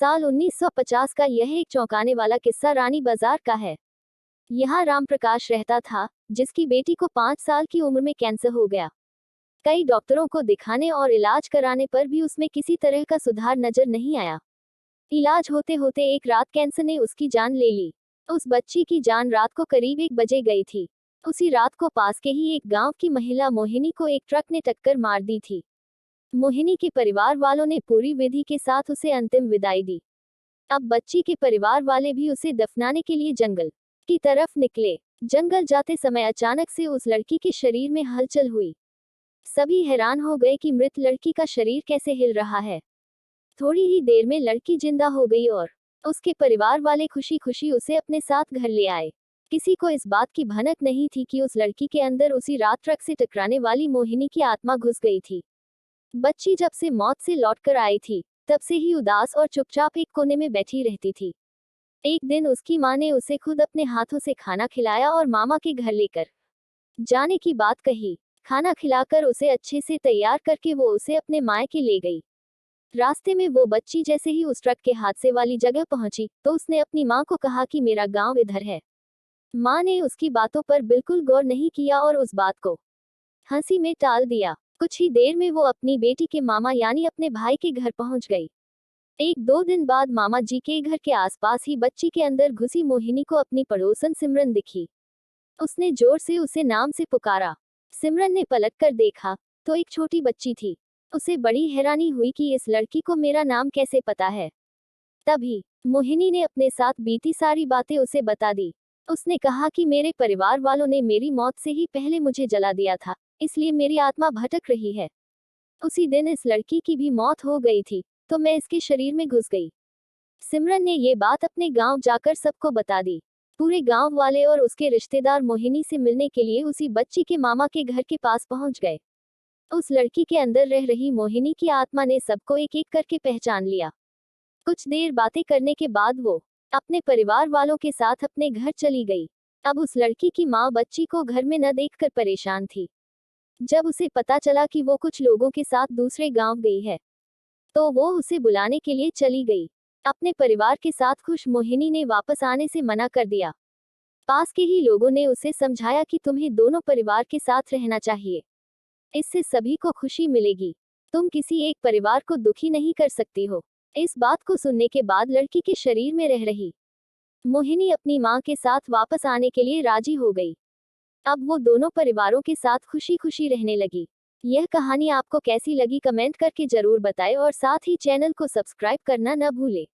साल 1950 का यह एक चौंकाने वाला किस्सा रानी बाजार का है। यहाँ राम प्रकाश रहता था, जिसकी बेटी को 5 साल की उम्र में कैंसर हो गया। कई डॉक्टरों को दिखाने और इलाज कराने पर भी उसमें किसी तरह का सुधार नजर नहीं आया। इलाज होते होते एक रात कैंसर ने उसकी जान ले ली। उस बच्ची की जान रात को करीब 1 बजे गई थी। उसी रात को पास के ही एक गांव की महिला मोहिनी को एक ट्रक ने टक्कर मार दी थी। मोहिनी के परिवार वालों ने पूरी विधि के साथ उसे अंतिम विदाई दी। अब बच्ची के परिवार वाले भी उसे दफनाने के लिए जंगल की तरफ निकले। जंगल जाते समय अचानक से उस लड़की के शरीर में हलचल हुई। सभी हैरान हो गए कि मृत लड़की का शरीर कैसे हिल रहा है। थोड़ी ही देर में लड़की जिंदा हो गई और उसके परिवार वाले खुशी खुशी उसे अपने साथ घर ले आए। किसी को इस बात की भनक नहीं थी कि उस लड़की के अंदर उसी रात ट्रक से टकराने वाली मोहिनी की आत्मा घुस गई थी। बच्ची जब से मौत से लौटकर आई थी, तब से ही उदास और चुपचाप एक कोने में बैठी रहती थी। एक दिन उसकी मां ने उसे खुद अपने हाथों से खाना खिलाया और मामा के घर लेकर जाने की बात कही। खाना खिलाकर उसे अच्छे से तैयार करके वो उसे अपने मायके ले गई। रास्ते में वो बच्ची जैसे ही उस ट्रक के हादसे वाली जगह पहुंची, तो उसने अपनी मां को कहा कि मेरा गांव इधर है। मां ने उसकी बातों पर बिल्कुल गौर नहीं किया और उस बात को हंसी में टाल दिया। कुछ ही देर में वो अपनी बेटी के मामा यानी अपने भाई के घर पहुंच गई। 1-2 दिन बाद मामा जी के घर के आसपास ही बच्ची के अंदर घुसी मोहिनी को अपनी पड़ोसन सिमरन दिखी। उसने जोर से उसे नाम से पुकारा। सिमरन ने पलटकर देखा तो एक छोटी बच्ची थी। उसे बड़ी हैरानी हुई कि इस लड़की को मेरा नाम कैसे पता है। तभी मोहिनी ने अपने साथ बीती सारी बातें उसे बता दी। उसने कहा कि मेरे परिवार वालों ने मेरी मौत से ही पहले मुझे जला दिया था, इसलिए मेरी आत्मा भटक रही है। उसी दिन इस लड़की की भी मौत हो गई थी, तो मैं इसके शरीर में घुस गई। सिमरन ने ये बात अपने गांव जाकर सबको बता दी। पूरे गांव वाले और उसके रिश्तेदार मोहिनी से मिलने के लिए उसी बच्ची के मामा के घर के पास पहुंच गए। उस लड़की के अंदर रह रही मोहिनी की आत्मा ने सबको एक एक करके पहचान लिया। कुछ देर बातें करने के बाद वो अपने परिवार वालों के साथ अपने घर चली गई। अब उस लड़की की माँ बच्ची को घर में न देखकर परेशान थी। जब उसे पता चला कि वो कुछ लोगों के साथ दूसरे गांव गई है, तो वो उसे बुलाने के लिए चली गई। अपने परिवार के साथ खुश मोहिनी ने वापस आने से मना कर दिया। पास के ही लोगों ने उसे समझाया कि तुम्हें दोनों परिवार के साथ रहना चाहिए, इससे सभी को खुशी मिलेगी। तुम किसी एक परिवार को दुखी नहीं कर सकती हो। इस बात को सुनने के बाद लड़की के शरीर में रह रही मोहिनी अपनी मां के साथ वापस आने के लिए राजी हो गई। अब वो दोनों परिवारों के साथ खुशी खुशी रहने लगी। यह कहानी आपको कैसी लगी कमेंट करके जरूर बताएं और साथ ही चैनल को सब्सक्राइब करना न भूलें।